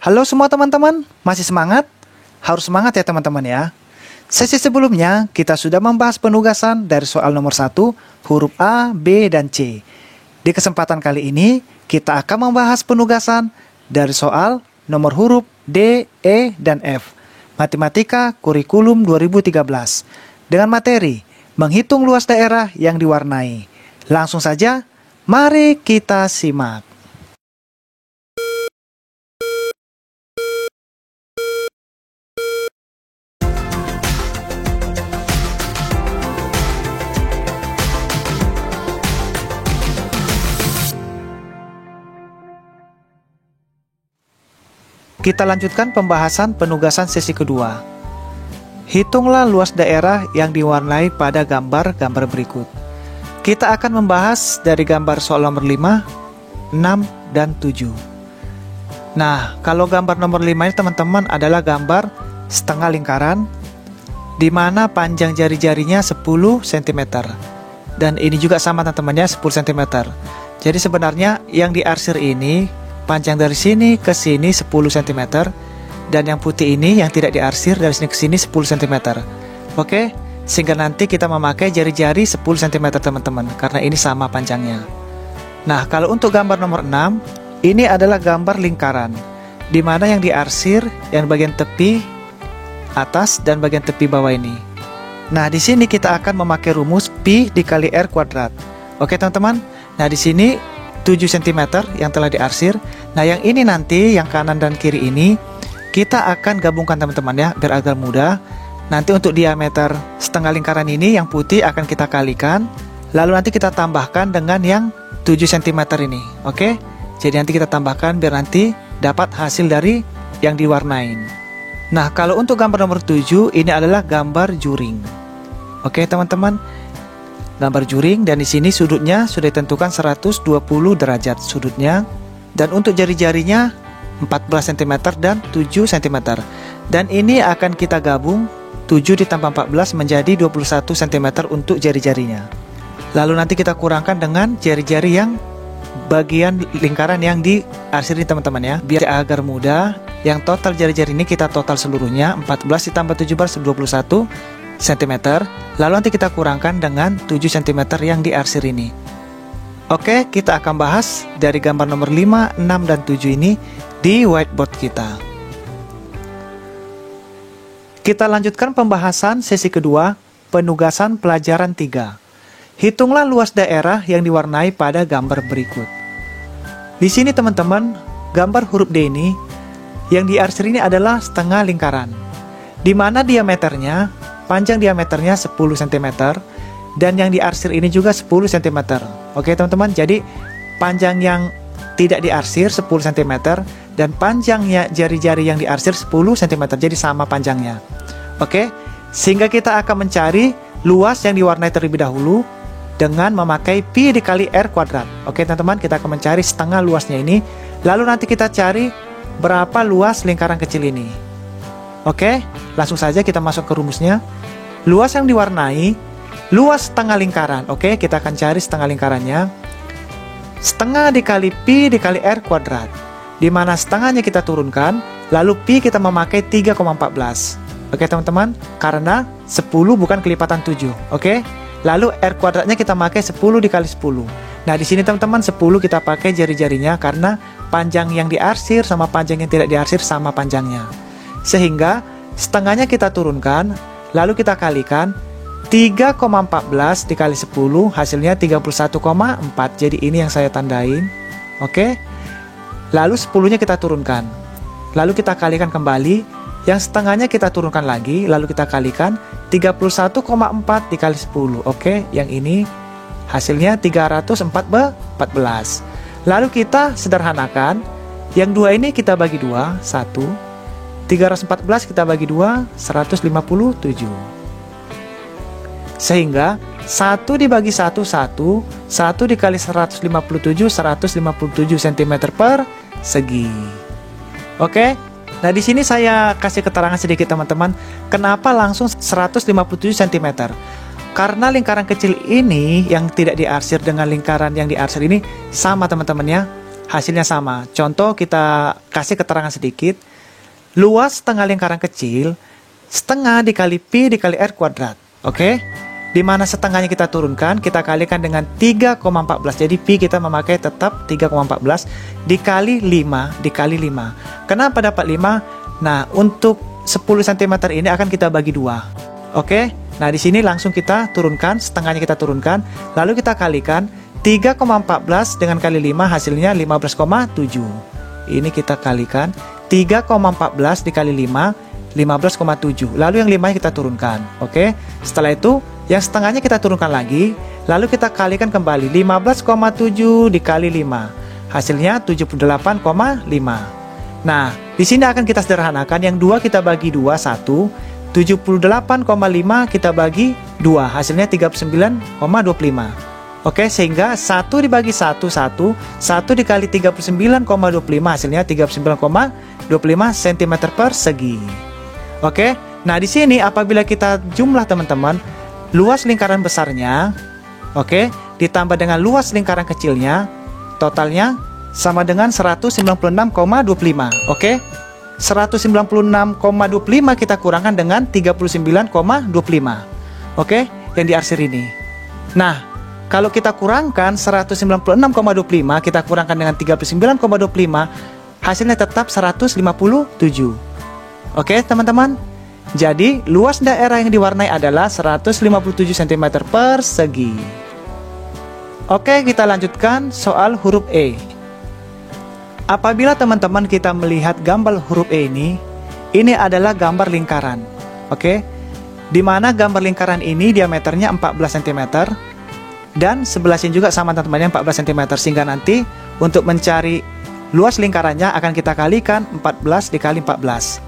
Halo semua teman-teman, masih semangat? Harus semangat ya teman-teman ya. Sesi sebelumnya kita sudah membahas penugasan dari soal nomor 1, huruf A, B, dan C. Di kesempatan kali ini kita akan membahas penugasan dari soal nomor huruf D, E, dan F. Matematika Kurikulum 2013 dengan materi menghitung luas daerah yang diwarnai. Langsung saja, mari kita simak. Kita lanjutkan pembahasan penugasan sesi kedua. Hitunglah luas daerah yang diwarnai pada gambar-gambar berikut. Kita akan membahas dari gambar soal nomor 5, 6, dan 7. Nah, kalau gambar nomor 5 ini teman-teman adalah gambar setengah lingkaran, di mana panjang jari-jarinya 10 cm. Dan ini juga sama teman-teman ya, 10 cm. Jadi sebenarnya yang diarsir ini panjang dari sini ke sini 10 cm, dan yang putih ini yang tidak diarsir dari sini ke sini 10 cm. Oke, sehingga nanti kita memakai jari-jari 10 cm teman-teman, karena ini sama panjangnya. Nah, kalau untuk gambar nomor 6, ini adalah gambar lingkaran, di mana yang diarsir yang bagian tepi atas dan bagian tepi bawah ini. Nah, di sini kita akan memakai rumus pi dikali r kuadrat. Oke teman-teman. Nah, di sini 7 cm yang telah diarsir. Nah, yang ini nanti, yang kanan dan kiri ini, kita akan gabungkan teman-teman ya, biar agak mudah. Nanti untuk diameter setengah lingkaran ini, yang putih akan kita kalikan. Lalu nanti kita tambahkan dengan yang 7 cm ini. Oke? Jadi nanti kita tambahkan biar nanti dapat hasil dari yang diwarnain. Nah, kalau untuk gambar nomor 7, ini adalah gambar juring. Oke teman-teman. Gambar juring, dan di sini sudutnya sudah ditentukan 120 derajat sudutnya, dan untuk jari-jarinya 14 cm dan 7 cm. Dan ini akan kita gabung 7 ditambah 14 menjadi 21 cm untuk jari-jarinya. Lalu nanti kita kurangkan dengan jari-jari yang bagian lingkaran yang diarsiri teman-teman ya, biar agar mudah. Yang total jari-jari ini kita total seluruhnya 14 ditambah 17 21 cm. Lalu nanti kita kurangkan dengan 7 cm yang diarsir ini. Oke, kita akan bahas dari gambar nomor 5, 6, dan 7 ini di whiteboard kita. Kita lanjutkan pembahasan sesi kedua, penugasan pelajaran 3. Hitunglah luas daerah yang diwarnai pada gambar berikut. Di sini teman-teman, gambar huruf D ini, yang diarsir ini adalah setengah lingkaran, di mana diameternya, panjang diameternya 10 cm, dan yang diarsir ini juga 10 cm. Oke teman-teman, jadi panjang yang tidak diarsir 10 cm, dan panjangnya jari-jari yang diarsir 10 cm, jadi sama panjangnya. Oke, sehingga kita akan mencari luas yang diwarnai terlebih dahulu dengan memakai pi dikali r kuadrat. Oke teman-teman, kita akan mencari setengah luasnya ini, lalu nanti kita cari berapa luas lingkaran kecil ini. Oke, langsung saja kita masuk ke rumusnya. Luas yang diwarnai, luas setengah lingkaran. Oke, kita akan cari setengah lingkarannya. Setengah dikali pi dikali r kuadrat, di mana setengahnya kita turunkan, lalu pi kita memakai 3,14. Oke teman-teman, karena 10 bukan kelipatan 7. Oke, lalu r kuadratnya kita pakai 10 dikali 10. Nah, di sini teman-teman 10 kita pakai jari-jarinya, karena panjang yang diarsir sama panjang yang tidak diarsir sama panjangnya. Sehingga setengahnya kita turunkan, lalu kita kalikan 3,14 dikali 10, hasilnya 31,4. Jadi ini yang saya tandain. Oke. Lalu 10-nya kita turunkan, lalu kita kalikan kembali, yang setengahnya kita turunkan lagi, lalu kita kalikan 31,4 dikali 10. Oke, yang ini hasilnya 314. Lalu kita sederhanakan, yang dua ini kita bagi 2, 1. 314 kita bagi 2, 157. Sehingga 1 dibagi 1, 1. 1 dikali 157, 157 cm persegi. Oke. Nah, di sini saya kasih keterangan sedikit teman-teman, kenapa langsung 157 cm. Karena lingkaran kecil ini yang tidak diarsir dengan lingkaran yang diarsir ini sama teman-teman ya. hasilnya sama. Contoh kita kasih keterangan sedikit. Luas setengah lingkaran kecil, setengah dikali pi dikali r kuadrat. Oke? Di mana setengahnya kita turunkan, kita kalikan dengan 3,14. Jadi pi kita memakai tetap 3,14 dikali 5 dikali 5. Kenapa dapat 5? Nah, untuk 10 cm ini akan kita bagi 2. Oke? Nah, di sini langsung kita turunkan, setengahnya kita turunkan, lalu kita kalikan 3,14 dengan kali 5 hasilnya 15,7. Ini kita kalikan 3,14 dikali 5, 15,7. Lalu yang 5 kita turunkan. Oke. Setelah itu, yang setengahnya kita turunkan lagi. Lalu kita kalikan kembali 15,7 dikali 5. Hasilnya 78,5. Nah, di sini akan kita sederhanakan. Yang 2 kita bagi 2, 1. 78,5 kita bagi 2. Hasilnya 39,25. Oke, sehingga 1 dibagi 1, 1. 1 dikali 39,25 hasilnya 39,25 cm persegi. Oke, nah di sini apabila kita jumlah teman-teman, luas lingkaran besarnya, oke, ditambah dengan luas lingkaran kecilnya, totalnya sama dengan 196,25. Oke, 196,25 kita kurangkan dengan 39,25. Oke, yang diarsir ini. Nah, kalau kita kurangkan 196,25, kita kurangkan dengan 39,25, hasilnya tetap 157. Oke, teman-teman. Jadi, luas daerah yang diwarnai adalah 157 cm persegi. Oke, kita lanjutkan soal huruf E. Apabila teman-teman kita melihat gambar huruf E ini adalah gambar lingkaran. Oke, di mana gambar lingkaran ini diameternya 14 cm. Dan sebelahnya juga sama teman-teman, 14 cm, sehingga nanti untuk mencari luas lingkarannya akan kita kalikan 14 dikali 14.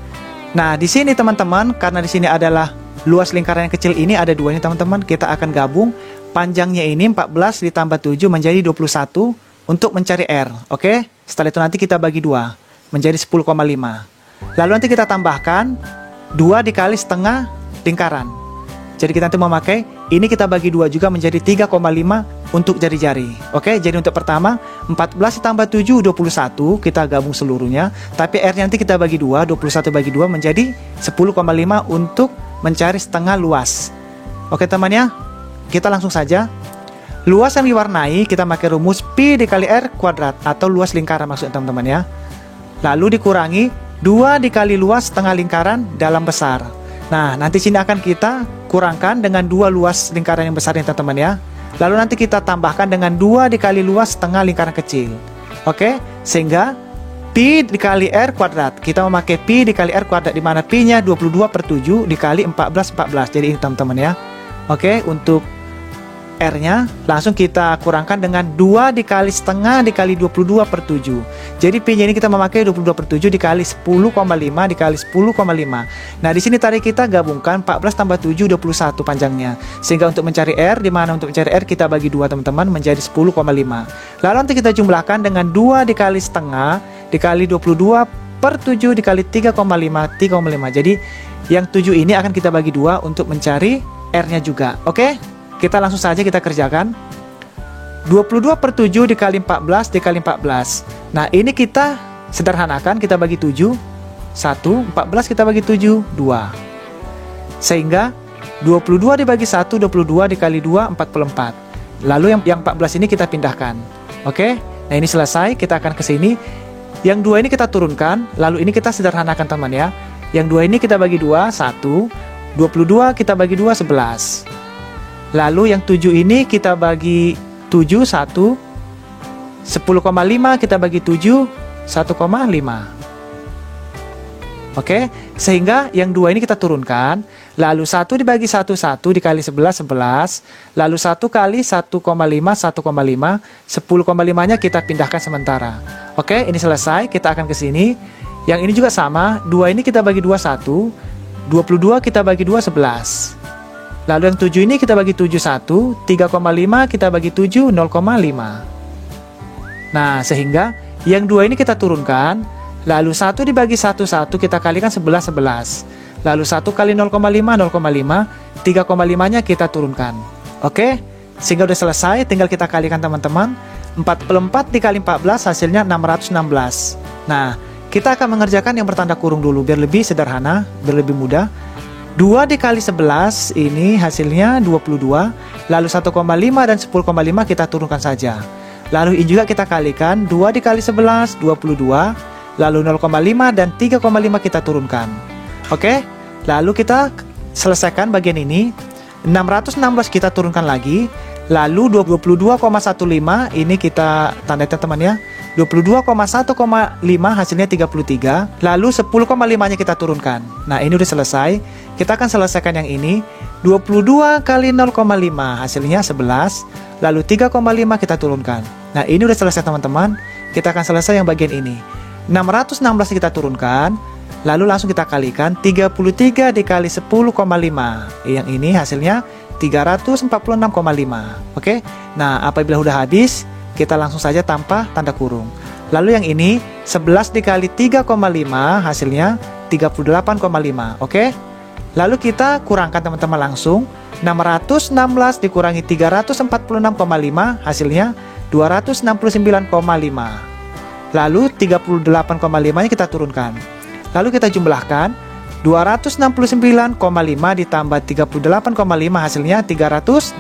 Nah, di sini teman-teman, karena di sini adalah luas lingkaran yang kecil ini ada 2 ini teman-teman, kita akan gabung panjangnya ini 14 ditambah 7 menjadi 21 untuk mencari R. Oke? Setelah itu nanti kita bagi 2 menjadi 10,5. Lalu nanti kita tambahkan 2 dikali setengah lingkaran. Jadi kita nanti memakai ini kita bagi 2 juga menjadi 3,5 untuk jari-jari. Oke, jadi untuk pertama 14 ditambah 7 21 kita gabung seluruhnya. Tapi R nanti kita bagi 2, 21 bagi 2 menjadi 10,5 untuk mencari setengah luas. Oke teman ya, kita langsung saja. Luas yang diwarnai kita pakai rumus pi dikali R kuadrat atau luas lingkaran maksudnya teman-teman ya. Lalu dikurangi 2 dikali luas setengah lingkaran dalam besar. Nah, nanti sini akan kita kurangkan dengan 2 luas lingkaran yang besar ini teman-teman ya. Lalu nanti kita tambahkan dengan 2 dikali luas setengah lingkaran kecil. Oke, sehingga pi dikali R kuadrat. Kita memakai pi dikali R kuadrat, di mana pi nya 22/7 dikali 14/14. Jadi ini teman-teman ya. Oke, untuk R nya langsung kita kurangkan dengan 2 dikali setengah dikali 22/7. Jadi pi nya ini kita memakai 22/7 dikali 10,5 dikali 10,5. Nah, di sini tadi kita gabungkan 14 tambah 7 21 panjangnya. Sehingga untuk mencari R, di mana untuk mencari R kita bagi 2 teman-teman menjadi 10,5. Lalu nanti kita jumlahkan dengan 2 dikali setengah dikali 22/7 dikali 3,5 3,5. Jadi yang 7 ini akan kita bagi 2 untuk mencari R nya juga. Oke? Kita langsung saja kita kerjakan. 22/7 dikali 14 dikali 14. Nah, ini kita sederhanakan, kita bagi 7 1, 14 kita bagi 7 2. Sehingga 22 dibagi 1 22 dikali 2 44. Lalu yang 14 ini kita pindahkan. Oke? Nah, ini selesai, kita akan ke sini. Yang 2 ini kita turunkan, lalu ini kita sederhanakan teman ya. Yang 2 ini kita bagi 2 1, 22 kita bagi 2 11. Lalu yang 7 ini kita bagi 7 1, 10,5 kita bagi 7 1,5. Oke, sehingga yang 2 ini kita turunkan. Lalu 1 dibagi 1 1 dikali 11 11. Lalu 1 kali 1,5 1,5. 10,5 nya kita pindahkan sementara. Oke, ini selesai, kita akan ke sini. Yang ini juga sama, 2 ini kita bagi 2 1, 22 kita bagi 2 11. Lalu yang 7 ini kita bagi 7 1, 3,5 kita bagi 7 0,5. Nah, sehingga yang 2 ini kita turunkan. Lalu 1 dibagi 1 1 kita kalikan 11 11. Lalu 1 kali 0,5 0,5, 3,5 nya kita turunkan. Oke, sehingga udah selesai, tinggal kita kalikan teman-teman. 44 dikali 14 hasilnya 616. Nah, kita akan mengerjakan yang bertanda kurung dulu biar lebih sederhana, biar lebih mudah. 2 dikali 11 ini hasilnya 22. Lalu 1,5 dan 10,5 kita turunkan saja. Lalu ini juga kita kalikan, 2 dikali 11 22. Lalu 0,5 dan 3,5 kita turunkan. Oke, lalu kita selesaikan bagian ini. 616 kita turunkan lagi. Lalu 22,15 ini kita tandai teman ya. 22,1,5 hasilnya 33. Lalu 10,5 nya kita turunkan. Nah, ini udah selesai. Kita akan selesaikan yang ini. 22 kali 0,5 hasilnya 11. Lalu 3,5 kita turunkan. Nah, ini udah selesai teman-teman. Kita akan selesai yang bagian ini. 616 kita turunkan. Lalu langsung kita kalikan. 33 dikali 10,5. Yang ini hasilnya 346,5. Oke. Nah, apabila udah habis, kita langsung saja tanpa tanda kurung. Lalu yang ini 11 dikali 3,5 hasilnya 38,5. Oke. Lalu kita kurangkan teman-teman langsung. 616 dikurangi 346,5 hasilnya 269,5. Lalu 38,5 nya kita turunkan. Lalu kita jumlahkan. 269,5 ditambah 38,5 hasilnya 308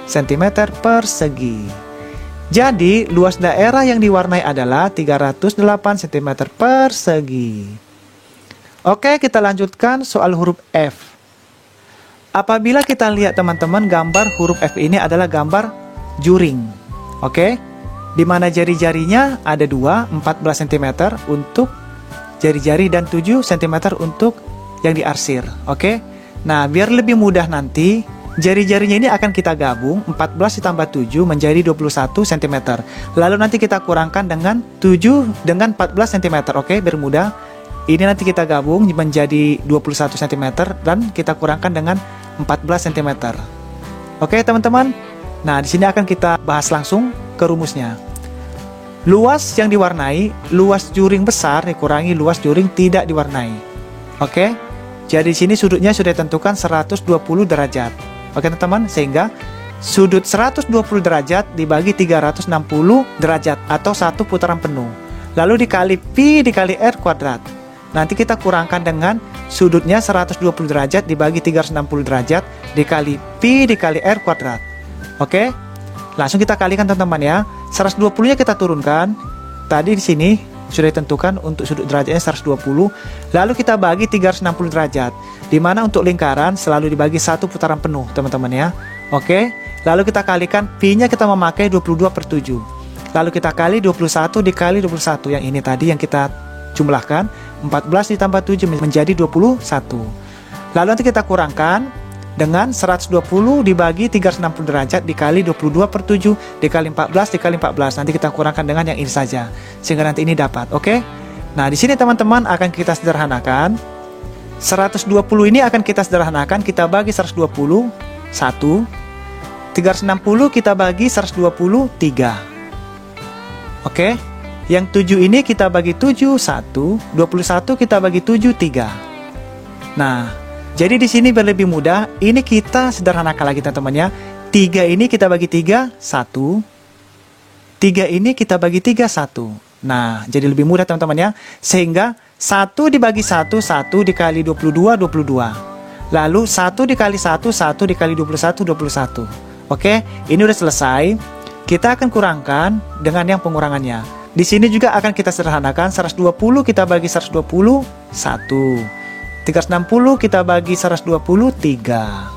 cm persegi. Jadi, luas daerah yang diwarnai adalah 308 cm persegi. Oke, kita lanjutkan soal huruf F. Apabila kita lihat teman-teman, gambar huruf F ini adalah gambar juring. Oke, di mana jari-jarinya ada 2, 14 cm untuk jari-jari dan 7 cm untuk yang diarsir. Oke, nah biar lebih mudah nanti, jari-jarinya ini akan kita gabung, 14 ditambah 7 menjadi 21 cm. Lalu nanti kita kurangkan dengan 7 dengan 14 cm. Oke, biar mudah. Ini nanti kita gabung menjadi 21 cm dan kita kurangkan dengan 14 cm. Oke, teman-teman. Nah, di sini akan kita bahas langsung ke rumusnya. Luas yang diwarnai, luas juring besar dikurangi luas juring tidak diwarnai. Oke. Jadi di sini sudutnya sudah ditentukan 120 derajat. Oke teman-teman, sehingga sudut 120 derajat dibagi 360 derajat atau satu putaran penuh. Lalu dikali pi dikali r kuadrat. Nanti kita kurangkan dengan sudutnya 120 derajat dibagi 360 derajat dikali pi dikali r kuadrat. Oke? Langsung kita kalikan teman-teman ya. 120-nya kita turunkan. Tadi di sini sudah ditentukan untuk sudut derajatnya 120. Lalu kita bagi 360 derajat. Dimana untuk lingkaran selalu dibagi satu putaran penuh teman-teman ya. Oke. Lalu kita kalikan pi-nya kita memakai 22/7. Lalu kita kali 21 dikali 21. Yang ini tadi yang kita jumlahkan. 14 ditambah 7 menjadi 21. Lalu nanti kita kurangkan dengan 120 dibagi 360 derajat dikali 22/7 dikali 14 dikali 14. Nanti kita kurangkan dengan yang ini saja. Sehingga nanti ini dapat. Oke. Nah, di sini teman-teman akan kita sederhanakan. 120 ini akan kita sederhanakan. Kita bagi 120 1. 360 kita bagi 120 3. Oke. Yang 7 ini kita bagi 7 1. 21 kita bagi 7 3. Nah, jadi di sini biar lebih mudah, ini kita sederhanakan lagi teman-teman ya. 3 ini kita bagi 3, 1. 3 ini kita bagi 3, 1. Nah, jadi lebih mudah teman-teman ya. Sehingga 1 dibagi 1, 1 dikali 22, 22. Lalu 1 dikali 1, 1 dikali 21, 21. Oke, ini udah selesai. Kita akan kurangkan dengan yang pengurangannya. Di sini juga akan kita sederhanakan. 120 kita bagi 120, 1. 360 kita bagi 120 3.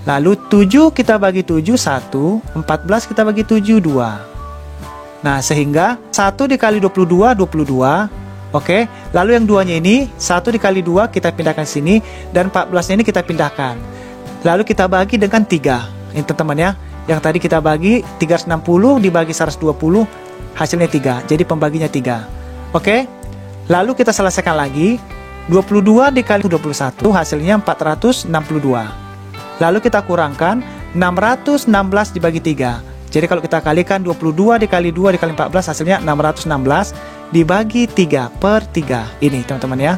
Lalu 7 kita bagi 7 1. 14 kita bagi 7 2. Nah, sehingga 1 dikali 22 22. Oke. Lalu yang 2 nya ini 1 dikali 2 kita pindahkan sini. Dan 14 nya ini kita pindahkan. Lalu kita bagi dengan 3. Ini teman-teman ya. Yang tadi kita bagi 360 dibagi 120 hasilnya 3. Jadi pembaginya 3. Oke. Lalu kita selesaikan lagi. 22 dikali 21 hasilnya 462. Lalu kita kurangkan 616 dibagi 3. Jadi kalau kita kalikan 22 dikali 2 dikali 14 hasilnya 616 dibagi 3/3. Ini teman-teman ya.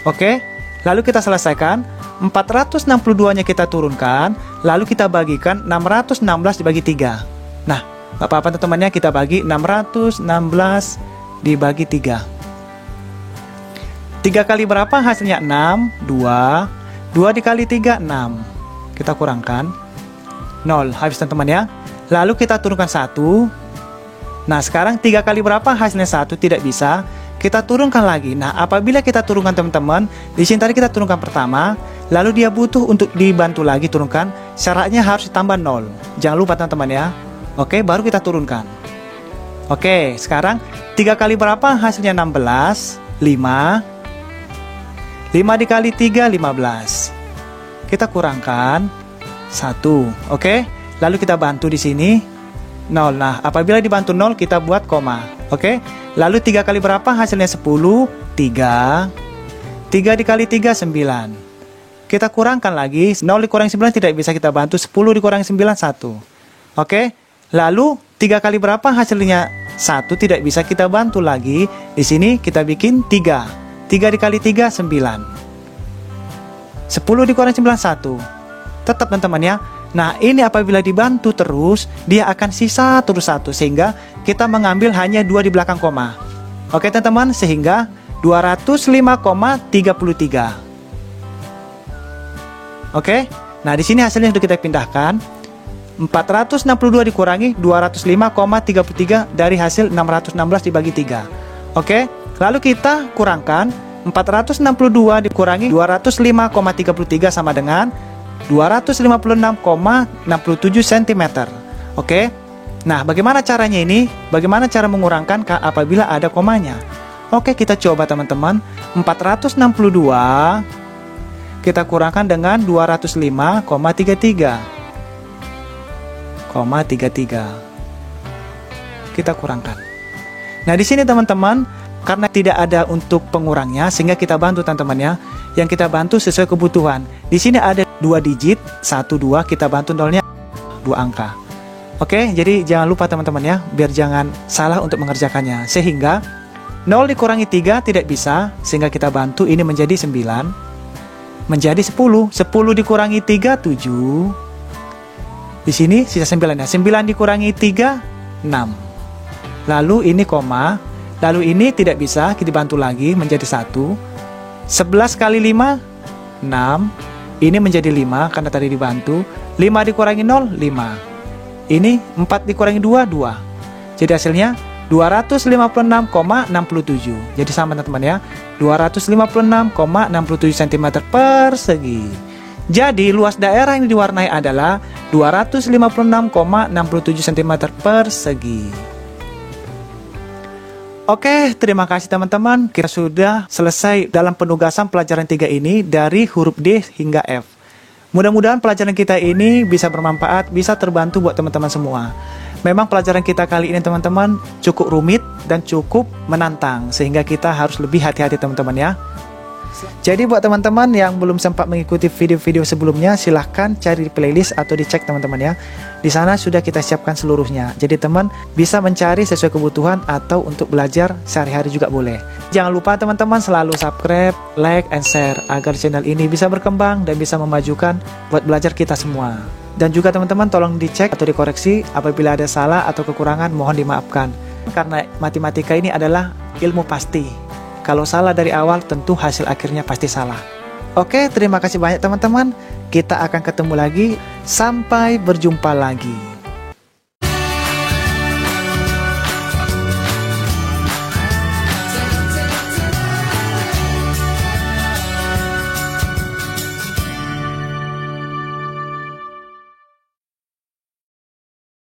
Oke. Lalu kita selesaikan. 462 nya kita turunkan. Lalu kita bagikan 616 dibagi 3. Nah, Gak apa-apa teman-teman ya, kita bagi 616 dibagi 3. 3 kali berapa hasilnya? 6, 2. 2 dikali 3, 6. Kita kurangkan 0, habis teman-teman ya. Lalu kita turunkan 1. Nah sekarang 3 kali berapa hasilnya? 1, tidak bisa. Kita turunkan lagi. Nah apabila kita turunkan teman-teman, di sini tadi kita turunkan pertama, lalu dia butuh untuk dibantu lagi turunkan, syaratnya harus ditambah 0. Jangan lupa teman-teman ya. Oke, baru kita turunkan. Oke, sekarang 3 kali berapa hasilnya? 16, 5. 5 dikali 3, 15. Kita kurangkan 1. Oke, lalu kita bantu di sini 0. Nah, apabila dibantu 0, kita buat koma. Oke, lalu 3 kali berapa hasilnya? 10, 3. 3 dikali 3, 9. Kita kurangkan lagi, 0 dikurangi 9 tidak bisa kita bantu, 10 dikurangi 9, 1. Oke, lalu 3 kali berapa hasilnya? 1, tidak bisa kita bantu lagi. Di sini kita bikin 3. 3 dikali 3, 9. 10 dikurangi 9, 1. Tetap teman-teman ya. Nah ini apabila dibantu terus, dia akan sisa terus 1, sehingga kita mengambil hanya 2 di belakang koma. Oke teman-teman, sehingga 205,33. Oke, nah di sini hasilnya sudah kita pindahkan. 462 dikurangi 205,33 dari hasil 616 dibagi 3. Oke, lalu kita kurangkan 462 dikurangi 205,33 sama dengan 256,67 cm. Oke, nah bagaimana caranya ini? Bagaimana cara mengurangkan apabila ada komanya? Oke, kita coba teman-teman. 462 kita kurangkan dengan 205,33. 33. Kita kurangkan. Nah, di sini teman-teman, karena tidak ada untuk pengurangnya, sehingga kita bantu teman-teman ya. Yang kita bantu sesuai kebutuhan. Di sini ada 2 digit, 1, 2, kita bantu nolnya 2 angka. Oke, jadi jangan lupa teman-teman ya, biar jangan salah untuk mengerjakannya. Sehingga 0 dikurangi 3 tidak bisa, sehingga kita bantu ini menjadi 9. Menjadi 10. 10 dikurangi 3, 7. Di sini sisa 9 ya. 9 dikurangi 3, 6. Lalu ini koma. Lalu ini tidak bisa, kita bantu lagi menjadi 1. 11 kali 5, 6. Ini menjadi 5 karena tadi dibantu. 5 dikurangi 0, 5. Ini 4 dikurangi 2, 2. Jadi hasilnya 256,67. Jadi sama teman-teman ya. 256,67 cm persegi. Jadi luas daerah yang diwarnai adalah 256,67 cm persegi. Oke, terima kasih teman-teman. Kita sudah selesai dalam penugasan pelajaran 3 ini dari huruf D hingga F. Mudah-mudahan pelajaran kita ini bisa bermanfaat, bisa terbantu buat teman-teman semua. Memang pelajaran kita kali ini teman-teman cukup rumit dan cukup menantang, sehingga kita harus lebih hati-hati teman-teman ya. Jadi buat teman-teman yang belum sempat mengikuti video-video sebelumnya, silahkan cari di playlist atau dicek teman-teman ya. Di sana sudah kita siapkan seluruhnya. Jadi teman bisa mencari sesuai kebutuhan atau untuk belajar sehari-hari juga boleh. Jangan lupa teman-teman selalu subscribe, like, and share agar channel ini bisa berkembang dan bisa memajukan buat belajar kita semua. Dan juga teman-teman tolong dicek atau dikoreksi apabila ada salah atau kekurangan, mohon dimaafkan. Karena matematika ini adalah ilmu pasti. Kalau salah dari awal, tentu hasil akhirnya pasti salah. Oke, terima kasih banyak teman-teman. Kita akan ketemu lagi. Sampai berjumpa lagi.